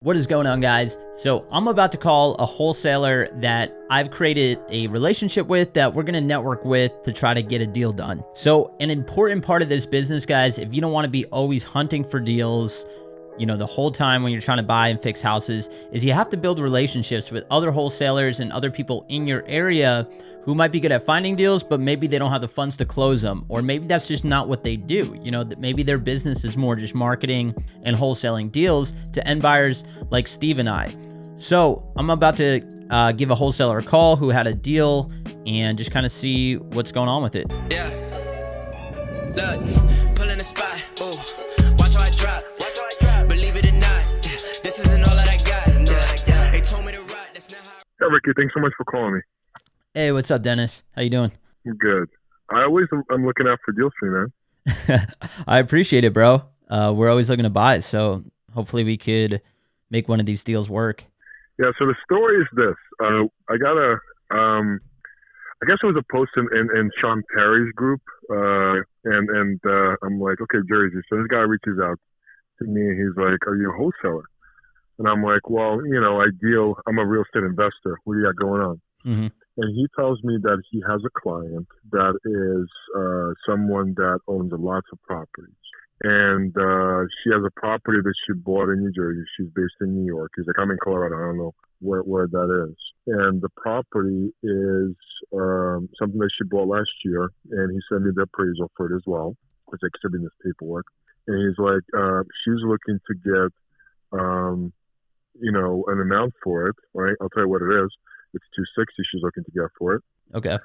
What is going on, guys? So I'm about to call a wholesaler that I've created a relationship with that we're going to network with to try to get a deal done. So an important part of this business, guys, if you don't want to be always hunting for deals, the whole time when you're trying to buy and fix houses, is you have to build relationships with other wholesalers and other people in your area who might be good at finding deals, but maybe they don't have the funds to close them, or maybe that's just not what they do. That maybe their business is more just marketing and wholesaling deals to end buyers like Steve and I. So I'm about to give a wholesaler a call who had a deal and just kind of see what's going on with it. Yeah. Look, pull in the spot. Ooh, watch how I drop. Believe it or not, this isn't all that I got. They told me to ride. That's not how. Yeah, Ricky, thanks so much for calling me. Hey, what's up, Dennis? How you doing? I'm good. I'm looking out for deals for you, man. I appreciate it, bro. We're always looking to buy, so hopefully we could make one of these deals work. Yeah, so the story is this. I got I guess it was a post in Sean Perry's group, and I'm like, okay, Jersey. So this guy reaches out to me, and he's like, are you a wholesaler? And I'm like, well, I'm a real estate investor. What do you got going on? Mm-hmm. And he tells me that he has a client that is someone that owns lots of properties. And she has a property that she bought in New Jersey. She's based in New York. He's like, I'm in Colorado. I don't know where that is. And the property is something that she bought last year. And he sent me the appraisal for it as well, because I sent me this paperwork. And he's like, she's looking to get, an amount for it, right? I'll tell you what it is. It's $260 she's looking to get for it. Okay.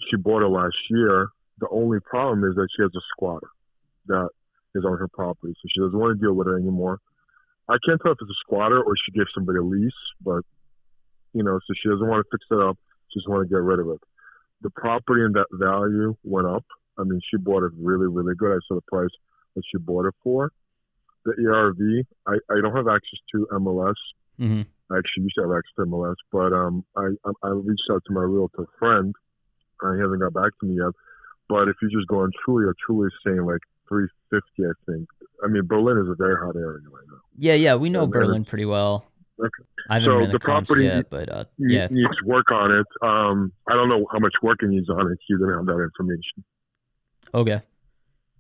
She bought it last year. The only problem is that she has a squatter that is on her property. So she doesn't want to deal with it anymore. I can't tell if it's a squatter or she gave somebody a lease, but, so she doesn't want to fix it up. She just want to get rid of it. The property and that value went up. I mean, she bought it really, really good. I saw the price that she bought it for. The ERV, I don't have access to MLS. Mm-hmm. I actually used to have access to MLS, but I reached out to my realtor friend. He hasn't got back to me yet. But if you just go on Truly, or Truly is saying like $350, I think. I mean, Berlin is a very hot area right now. Yeah, we know Berlin pretty well. Okay. I haven't been in the property yet, but yeah, needs work on it. I don't know how much work it needs on it. He didn't have that information. Okay.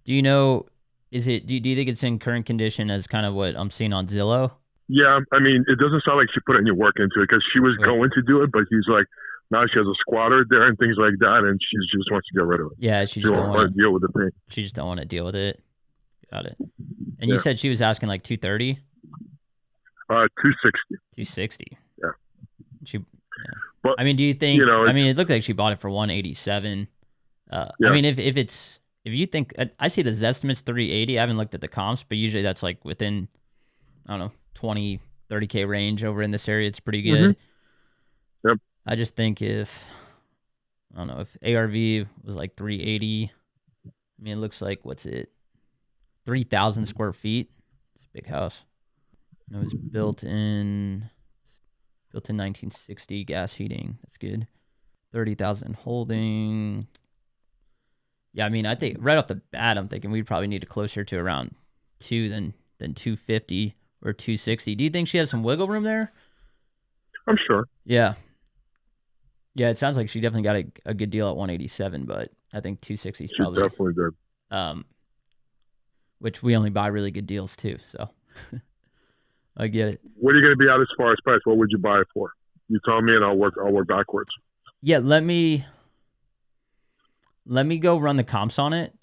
Do you know? Do you think it's in current condition as kind of what I'm seeing on Zillow? Yeah, I mean, it doesn't sound like she put any work into it, because she was going to do it, but he's like, now she has a squatter there and things like that, and she just wants to get rid of it. Yeah, she just don't want to deal with the thing. She just don't want to deal with it. Got it. And you said she was asking like 230? 260. 260. Yeah. But I mean, do you think? It looked like she bought it for 187. I mean, if you think, I see the Zestimate's 380. I haven't looked at the comps, but usually that's like within, I don't know, 20, 30K range over in this area. It's pretty good. Mm-hmm. Yep. I just think if ARV was like 380, I mean, it looks like, 3,000 square feet. It's a big house. It was built in 1960, gas heating. That's good. 30,000 holding. Yeah, I mean, I think right off the bat, I'm thinking we'd probably need it closer to around 2 than 250 or 260. Do you think she has some wiggle room there? I'm sure. Yeah. Yeah, it sounds like she definitely got a good deal at 187, but I think 260 is probably definitely good. Which we only buy really good deals too, so I get it. What are you going to be out as far as price? What would you buy it for? You tell me, and I'll work backwards. Yeah, let me go run the comps on it,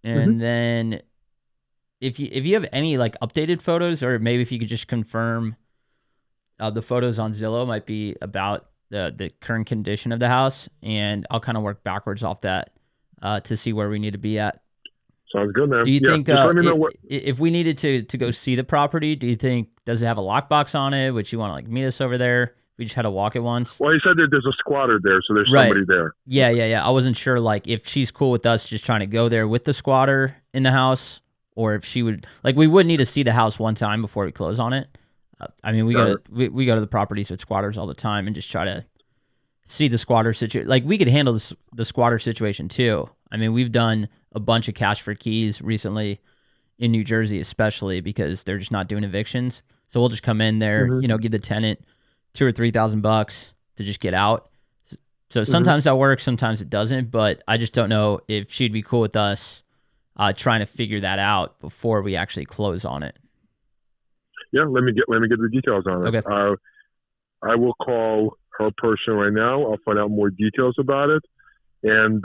and then if you have any like updated photos, or maybe if you could just confirm the photos on Zillow might be about the current condition of the house, and I'll kind of work backwards off that to see where we need to be at. Sounds good, man. Do you think if we needed to go see the property, do you think, does it have a lockbox on it? Would you want to like meet us over there? We just had to walk it once. Well, he said that there's a squatter there, so there's somebody there. Yeah. I wasn't sure like if she's cool with us just trying to go there with the squatter in the house, or if she would we would need to see the house one time before we close on it. I mean, we go to the properties with squatters all the time and just try to see the squatter situation. Like, we could handle the squatter situation too. I mean, we've done a bunch of cash for keys recently in New Jersey, especially because they're just not doing evictions. So we'll just come in there, give the tenant $2,000 or $3,000 to just get out. So sometimes that works, sometimes it doesn't, but I just don't know if she'd be cool with us trying to figure that out before we actually close on it. Yeah, let me get the details on it. Okay. I will call her person right now. I'll find out more details about it. And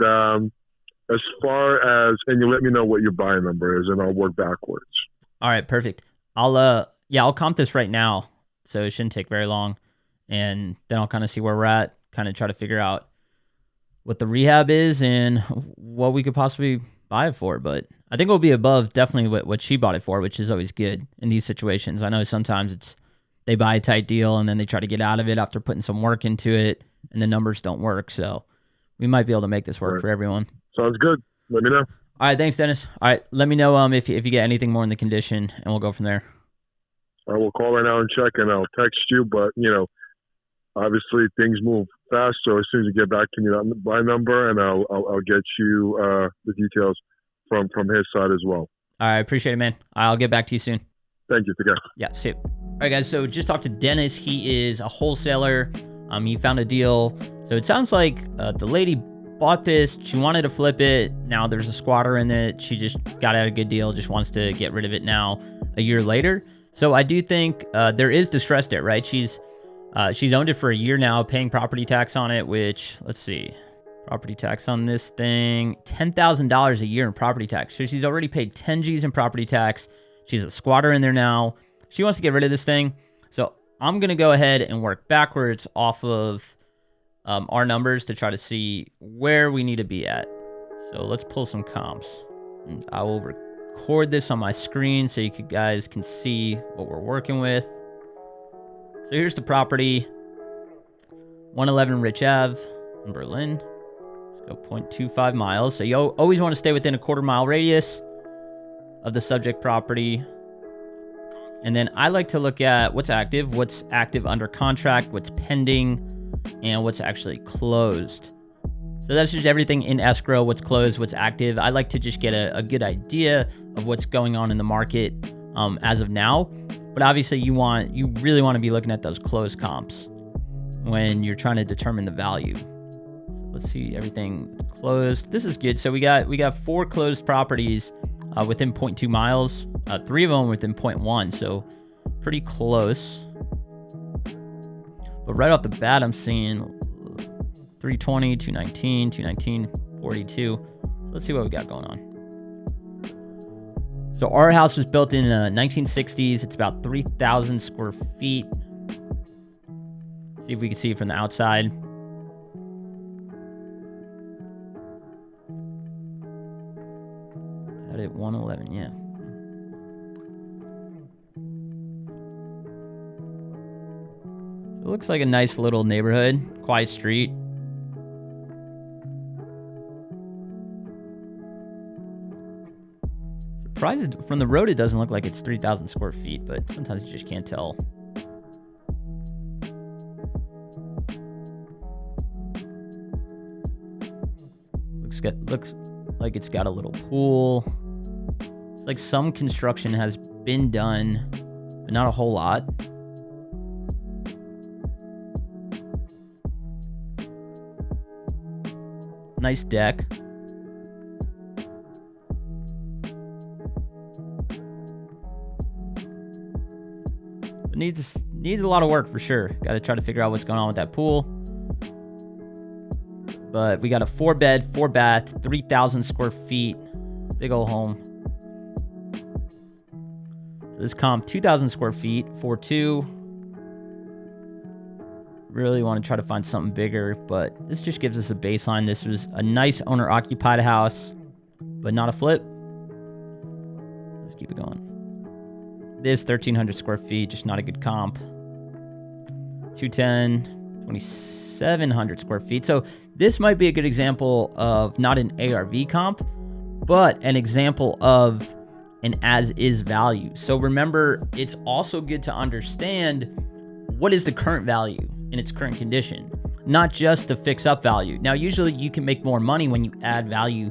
as far as, and you let me know what your buy number is, and I'll work backwards. All right, perfect. I'll comp this right now, so it shouldn't take very long, and then I'll kind of see where we're at, kind of try to figure out what the rehab is and what we could possibly buy it for. But I think it will be above definitely what she bought it for, which is always good in these situations. I know sometimes they buy a tight deal and then they try to get out of it after putting some work into it, and the numbers don't work. So we might be able to make this work for everyone. Sounds good. Let me know. All right, thanks, Dennis. All right, let me know if you get anything more in the condition, and we'll go from there. I will call right now and check, and I'll text you. But obviously things move fast, so as soon as you get back to me on my number, and I'll get you the details from his side as well. All right, appreciate it, man. I'll get back to you soon. Thank you. Take care. Yeah, see you. All right, guys. So just talked to Dennis. He is a wholesaler. He found a deal. So it sounds like the lady bought this. She wanted to flip it. Now there's a squatter in it. She just got out a good deal. Just wants to get rid of it now, a year later. So I do think there is distress there, right? She's owned it for a year now, paying property tax on it, which, let's see, property tax on this thing, $10,000 a year in property tax. So she's already paid 10 G's in property tax. She's a squatter in there now. She wants to get rid of this thing. So I'm going to go ahead and work backwards off of our numbers to try to see where we need to be at. So let's pull some comps. And I will record this on my screen so you guys can see what we're working with. So here's the property, 111 Rich Ave in Berlin. Let's go 0.25 miles. So you always want to stay within a quarter-mile radius of the subject property. And then I like to look at what's active under contract, what's pending, and what's actually closed. So that's just everything in escrow, what's closed, what's active. I like to just get a good idea of what's going on in the market as of now. But obviously you really want to be looking at those closed comps when you're trying to determine the value. So let's see, everything closed. This is good. So we got 4 closed properties within 0.2 miles, 3 of them within 0.1. So pretty close. But right off the bat, I'm seeing 320, 219, 219, 42. Let's see what we got going on. So our house was built in the 1960s. It's about 3,000 square feet. See if we can see it from the outside. Is that it? 111, yeah. It looks like a nice little neighborhood, quiet street. Surprised from the road it doesn't look like it's 3,000 square feet, but sometimes you just can't tell. Looks like it's got a little pool. It's like some construction has been done, but not a whole lot. Nice deck. But needs a lot of work for sure. Got to try to figure out what's going on with that pool. But we got a 4-bed, 4-bath, 3,000 square feet. Big old home. This comp, 2,000 square feet, 4.2. Really want to try to find something bigger, but this just gives us a baseline. This was a nice owner-occupied house, but not a flip. Let's keep it going. This 1,300 square feet, just not a good comp. 210, 2,700 square feet. So this might be a good example of not an ARV comp, but an example of an as-is value. So remember, it's also good to understand what is the current value in its current condition, not just the fix-up value. Now, usually you can make more money when you add value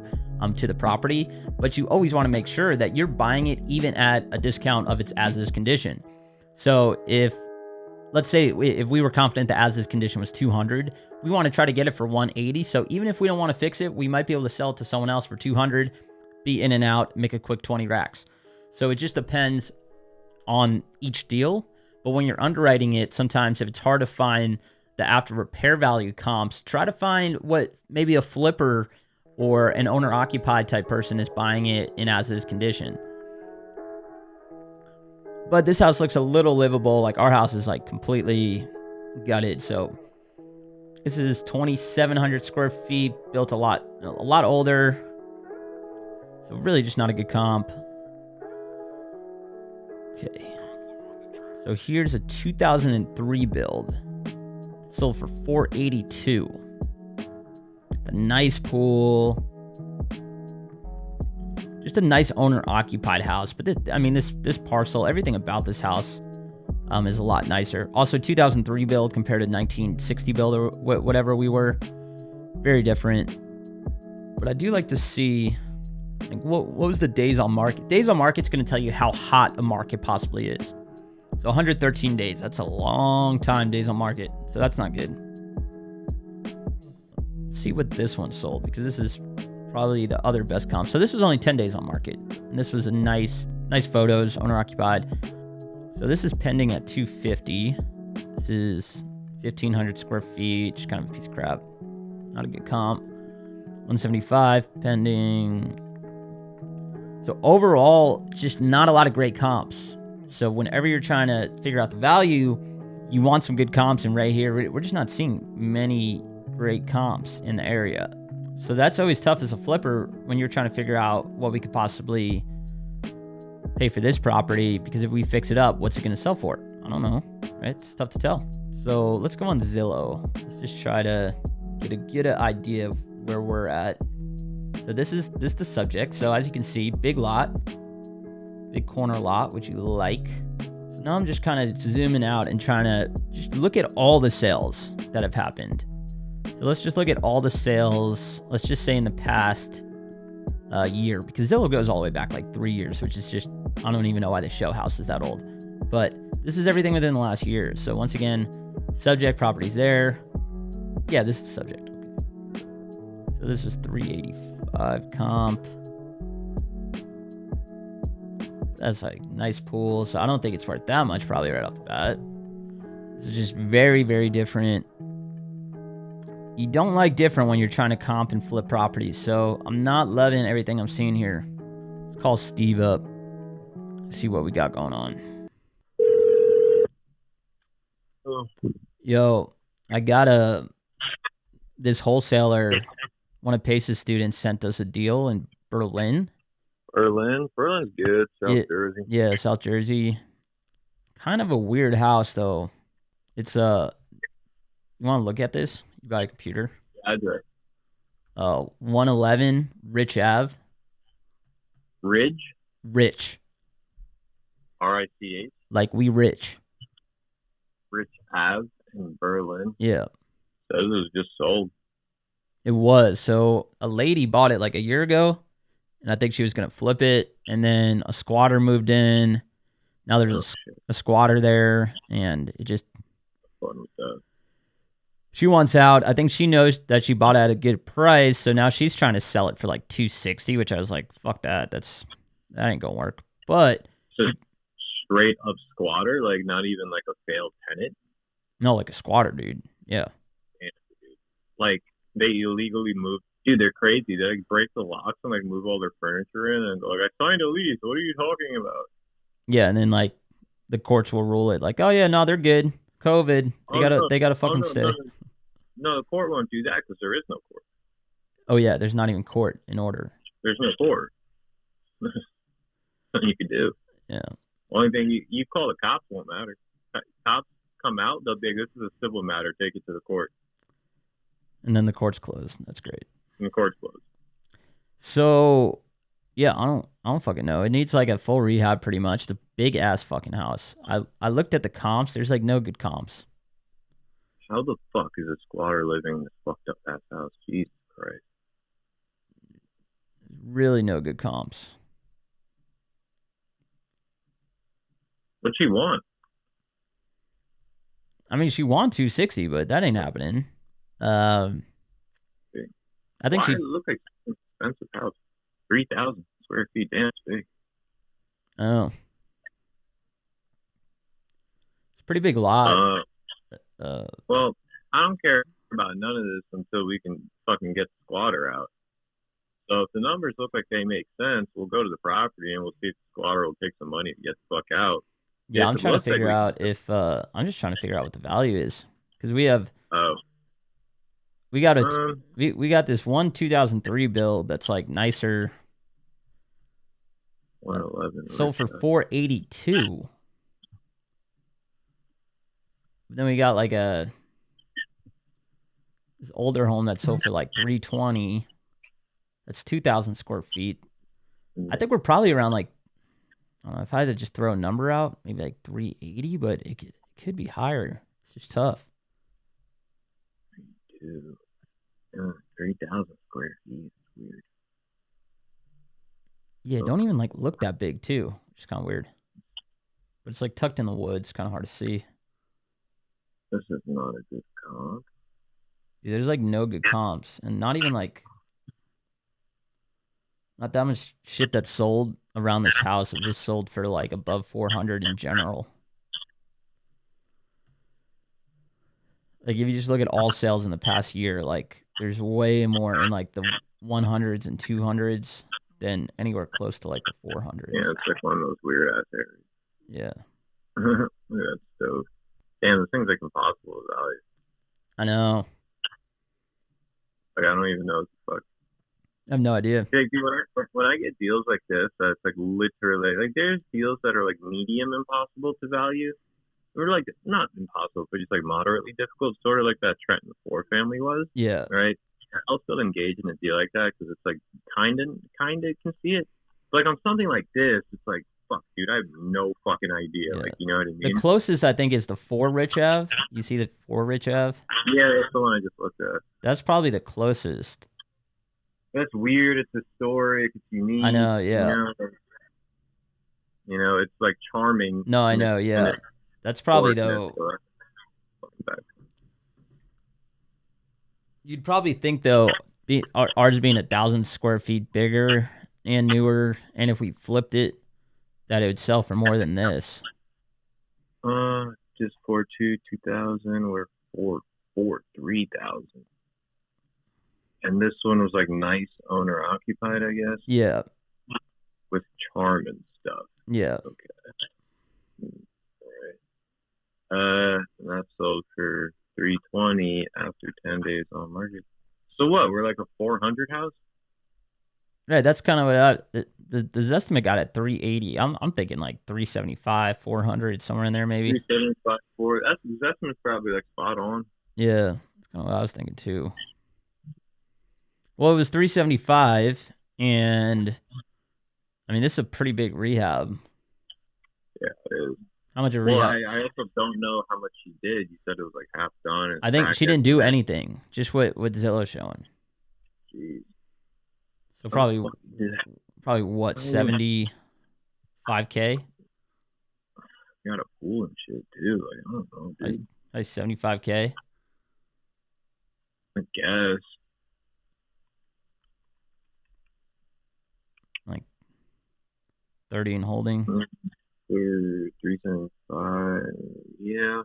to the property, but you always want to make sure that you're buying it even at a discount of its as-is condition. So let's say if we were confident the as-is condition was 200, we want to try to get it for 180. So even if we don't want to fix it, we might be able to sell it to someone else for 200, be in and out, make a quick 20 racks. So it just depends on each deal. But when you're underwriting it, sometimes if it's hard to find the after repair value comps, try to find what maybe a flipper or an owner occupied type person is buying it in as-is condition. But this house looks a little livable. Like our house is like completely gutted. So this is 2,700 square feet, built a lot older. So really just not a good comp. Okay. So here's a 2003 build. Sold for $482. A nice pool. Just a nice owner-occupied house. But this parcel, everything about this house is a lot nicer. Also, 2003 build compared to 1960 build or whatever we were. Very different. But I do like to see, like, what was the days on market? Days on market's going to tell you how hot a market possibly is. So 113 days. That's a long time days on market. So that's not good. Let's see what this one sold, because this is probably the other best comp. So this was only 10 days on market. And this was a nice photos, owner occupied. So this is pending at 250. This is 1,500 square feet. Just kind of a piece of crap. Not a good comp. 175 pending. So overall, just not a lot of great comps. So whenever you're trying to figure out the value, you want some good comps. And right here, we're just not seeing many great comps in the area. So that's always tough as a flipper when you're trying to figure out what we could possibly pay for this property, because if we fix it up, what's it going to sell for? I don't know, right? It's tough to tell. So let's go on Zillow. Let's just try to get an idea of where we're at. So this is the subject. So as you can see, big lot, big corner lot, which you like. So now I'm just kind of zooming out and trying to just look at all the sales that have happened. So let's just look at all the sales, let's just say in the past year, because Zillow goes all the way back like 3 years, which is just, I don't even know why they show houses that old. But this is everything within the last year. So once again, subject properties there. Yeah, this is the subject. Okay. So this is 385 comp. That's like nice pool. So I don't think it's worth that much probably right off the bat. This is just very, very different. You don't like different when you're trying to comp and flip properties. So I'm not loving everything I'm seeing here. Let's call Steve up. See what we got going on. Oh. Yo, I got this wholesaler, one of Pace's students, sent us a deal in Berlin. Berlin's good. South Jersey. Yeah, South Jersey. Kind of a weird house though. It's you want to look at this? You got a computer? Address. 111 Rich Ave. Ridge? Rich. RICH? Like we rich. Rich Ave in Berlin. Yeah. So this was just sold. It was. So a lady bought it like a year ago, and I think she was going to flip it, and then a squatter moved in. Now there's a squatter there, and it just... Fun with that. She wants out. I think she knows that she bought it at a good price, so now she's trying to sell it for like $260, which I was like, fuck that. That ain't gonna work. But so straight up squatter, like not even like a failed tenant. No, like a squatter, dude. Yeah. Like they illegally moved. Dude, they're crazy. They like break the locks and like move all their furniture in, and like, I signed a lease. What are you talking about? Yeah, and then like the courts will rule it like, oh yeah, no, they're good. COVID. They gotta fucking stay. No, the court won't do that because there is no court. Oh yeah, there's not even court in order. There's no court. Nothing you can do. Yeah. Only thing you call the cops won't matter. Cops come out, they'll be like, this is a civil matter, take it to the court. And then the court's closed. That's great. And the court's closed. So yeah, I don't fucking know. It needs like a full rehab pretty much. The big ass fucking house. I looked at the comps, there's like no good comps. How the fuck is a squatter living in this fucked up ass house? Jesus Christ. Really no good comps. What'd she want? I mean, she won 260, but that ain't happening. I think Why? It looks like an expensive house. 3,000 square feet. Damn, it's big. Oh. It's a pretty big lot. Well, I don't care about none of this until we can fucking get the squatter out. So if the numbers look like they make sense, we'll go to the property and we'll see if the squatter will take some money to get the fuck out. Yeah, I'm trying to figure out if I'm just trying to figure out what the value is, because we have we got we got this one 2003 build that's like nicer. 111 sold for 482. Then we got like this older home that sold for like 320. That's 2,000 square feet. I think we're probably around like, I don't know, if I had to just throw a number out, maybe like 380, but it could be higher. It's just tough. 3,000 square feet. It's weird. Yeah, don't even like look that big too. It's kind of weird. But it's like tucked in the woods, kind of hard to see. This is not a good comp. Yeah, there's like no good comps, and not even like, not that much shit that's sold around this house. It just sold for like above 400 in general. Like if you just look at all sales in the past year, like there's way more in like the 100s and 200s than anywhere close to like the 400s. Yeah, it's like one of those weird ass areas. Yeah. Look at that stove. Damn, this thing's like impossible to value. I know. Like I don't even know what the fuck. I have no idea. Yeah, dude, when I get deals like this, that's like literally like there's deals that are like medium impossible to value, or like not impossible, but just like moderately difficult, sort of like that Trenton 4 family was. Yeah. Right. I'll still engage in a deal like that because it's like kind of can see it. But like on something like this, it's like fuck, dude, I have no fucking idea. Yeah. Like you know what I mean? The closest I think is the 4 Rich Ave. You see the 4 Rich Ave? Yeah, that's the one I just looked at. That's probably the closest. That's weird. It's historic. It's unique. I know, yeah. You know, it's like charming. No, I know, yeah. That's probably though. You'd probably think though, ours being 1,000 square feet bigger and newer, and if we flipped it, that it would sell for more than this. Just 2,000. We're 3,000. And this one was like nice owner occupied, I guess. Yeah. With charm and stuff. Yeah. Okay. All right. And that sold for 320 after 10 days on market. So what? We're like a 400 house. Right. That's kind of what the Zestimate got at 380. I'm thinking like 375, 400, somewhere in there maybe. 375, 400. Zestimate's probably like spot on. Yeah. That's kind of what I was thinking too. Well, it was 375, and I mean, this is a pretty big rehab. Yeah, it is. How much of rehab? Well, I also don't know how much she did. You said it was like half done. I think she didn't do anything. Just what Zillow's showing. Jeez. So probably what, 75K? Got a pool and shit too. Like I don't know, dude. Like 75K. I guess. Like 30 and holding. 375. Yeah.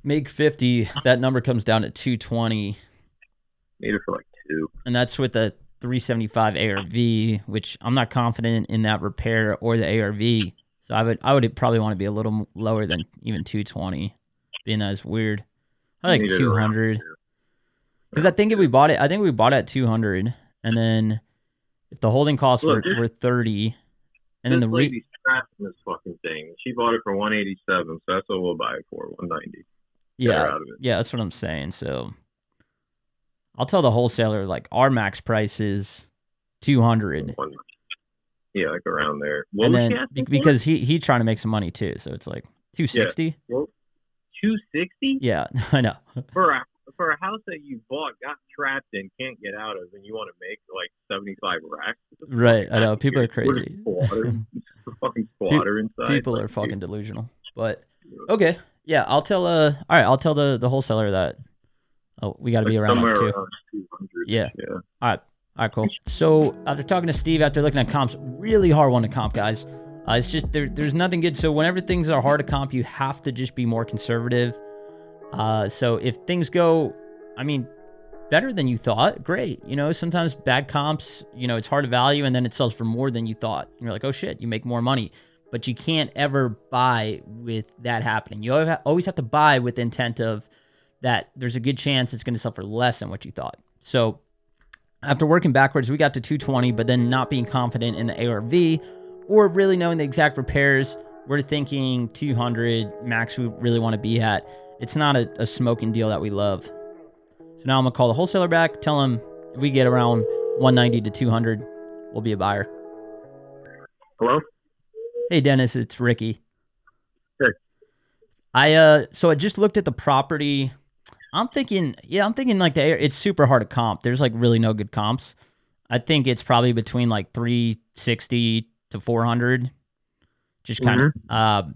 Make 50. That number comes down to 220. Made it for like 2. And that's with the 375 ARV, which I'm not confident in that repair or the ARV. So I would probably want to be a little lower than even 220. Being that it's weird. I like 200. Because I think we bought it at 200, and then if the holding costs were 30, and then the lady's trapped in this fucking thing. She bought it for 187, so that's what we'll buy it for, 190. Yeah, yeah, that's what I'm saying. So I'll tell the wholesaler like our max price is 200. Yeah, like around there. What and then because he trying to make some money too, so it's like 260. Yeah. Well, 260? Yeah, I know. For a house that you bought, got trapped in, can't get out of, and you want to make like 75 racks. Right, I know. People are crazy. the fucking squatter inside. People are fucking delusional. But okay, yeah, I'll tell. All right, I'll tell the wholesaler that. Oh, we got to be around somewhere like 2. around 200. Yeah. All right, cool. So after talking to Steve, after looking at comps, really hard one to comp, guys. It's just there's nothing good. So whenever things are hard to comp, you have to just be more conservative. So if things go, I mean, better than you thought, great. You know, sometimes bad comps, you know, it's hard to value and then it sells for more than you thought. And you're like, oh shit, you make more money. But you can't ever buy with that happening. You always have to buy with the intent of that there's a good chance it's going to sell for less than what you thought. So after working backwards, we got to 220, but then not being confident in the ARV or really knowing the exact repairs, we're thinking 200 max we really want to be at. It's not a smoking deal that we love. So now I'm going to call the wholesaler back, tell him if we get around 190 to 200, we'll be a buyer. Hello? Hey, Dennis, it's Ricky. Hey. So I just looked at the property. I'm thinking like it's super hard to comp. There's like really no good comps. I think it's probably between like 360 to 400. Just kind of,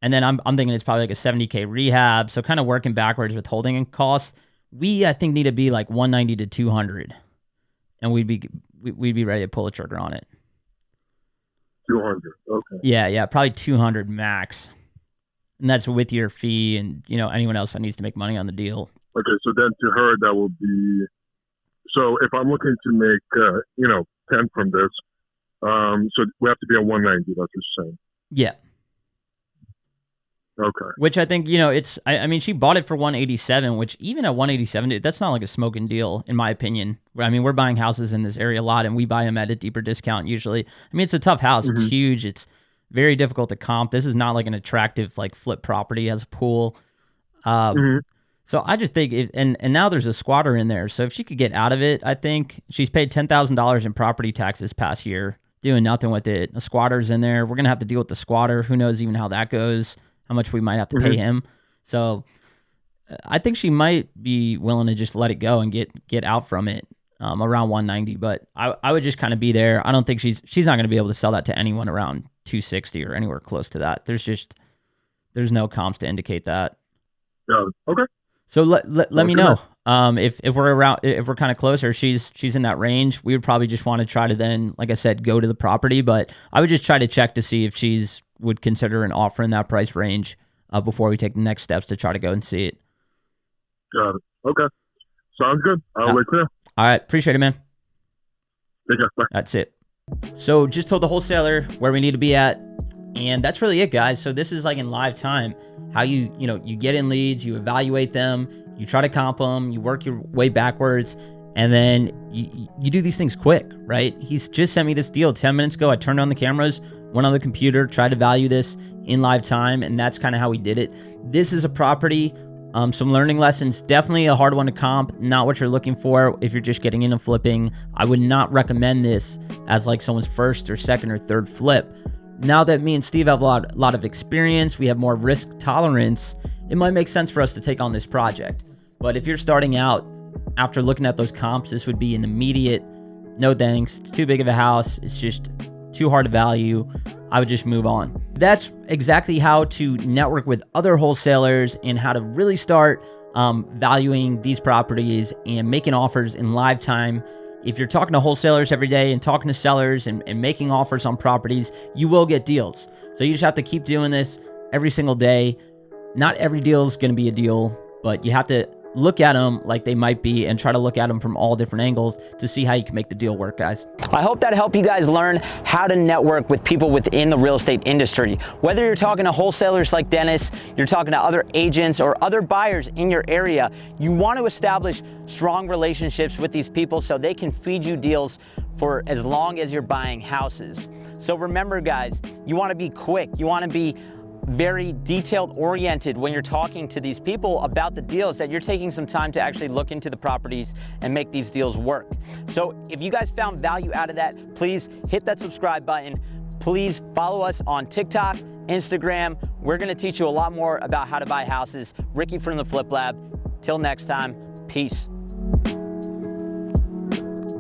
and then I'm thinking it's probably like a 70K rehab. So kind of working backwards with holding costs. I think need to be like 190 to 200, and we'd be ready to pull the trigger on it. 200. Okay. Yeah, probably 200 max. And that's with your fee and, you know, anyone else that needs to make money on the deal. Okay, so then to her, that will be... So if I'm looking to make, 10 from this, so we have to be at 190, that's what you're saying. Yeah. Okay. Which I think, I mean, she bought it for 187, which even at 187, that's not like a smoking deal, in my opinion. I mean, we're buying houses in this area a lot, and we buy them at a deeper discount usually. I mean, it's a tough house. It's huge. It's very difficult to comp. This is not like an attractive, like, flip property as a pool. So I just think, and now there's a squatter in there. So if she could get out of it, I think she's paid $10,000 in property taxes past year, doing nothing with it. A squatter's in there. We're going to have to deal with the squatter. Who knows even how that goes, how much we might have to pay him. So I think she might be willing to just let it go and get out from it around 190. But I would just kind of be there. I don't think she's not going to be able to sell that to anyone around 260 or anywhere close to that. There's no comps to indicate that. Yeah. Okay. So let me know if we're kind of closer. She's in that range. We would probably just want to try to then, like I said, go to the property. But I would just try to check to see if she's would consider an offer in that price range before we take the next steps to try to go and see it. Got it. Okay. Sounds good. I'll let you know. All right. Appreciate it, man. Take care. Bye. That's it. So just told the wholesaler where we need to be at. And that's really it, guys. So this is like in live time, how you get in leads, you evaluate them, you try to comp them, you work your way backwards, and then you do these things quick, right? He's just sent me this deal 10 minutes ago. I turned on the cameras, went on the computer, tried to value this in live time, and that's kind of how we did it. This is a property, some learning lessons, definitely a hard one to comp, not what you're looking for if you're just getting into flipping. I would not recommend this as like someone's first or second or third flip. Now that me and Steve have a lot of experience, we have more risk tolerance, it might make sense for us to take on this project. But if you're starting out, after looking at those comps, this would be an immediate, no thanks, it's too big of a house, it's just too hard to value, I would just move on. That's exactly how to network with other wholesalers and how to really start valuing these properties and making offers in live time. If you're talking to wholesalers every day and talking to sellers and making offers on properties, you will get deals. So you just have to keep doing this every single day. Not every deal is going to be a deal, but you have to look at them like they might be and try to look at them from all different angles to see how you can make the deal work, guys. I hope that helped you guys learn how to network with people within the real estate industry. Whether you're talking to wholesalers like Dennis, you're talking to other agents or other buyers in your area, you want to establish strong relationships with these people so they can feed you deals for as long as you're buying houses. So remember, guys, you want to be quick. You want to be very detailed oriented when you're talking to these people about the deals, that you're taking some time to actually look into the properties and make these deals work. So if you guys found value out of that, please hit that subscribe button. Please follow us on TikTok, Instagram. We're going to teach you a lot more about how to buy houses. Ricky from the Flip Lab. Till next time, peace.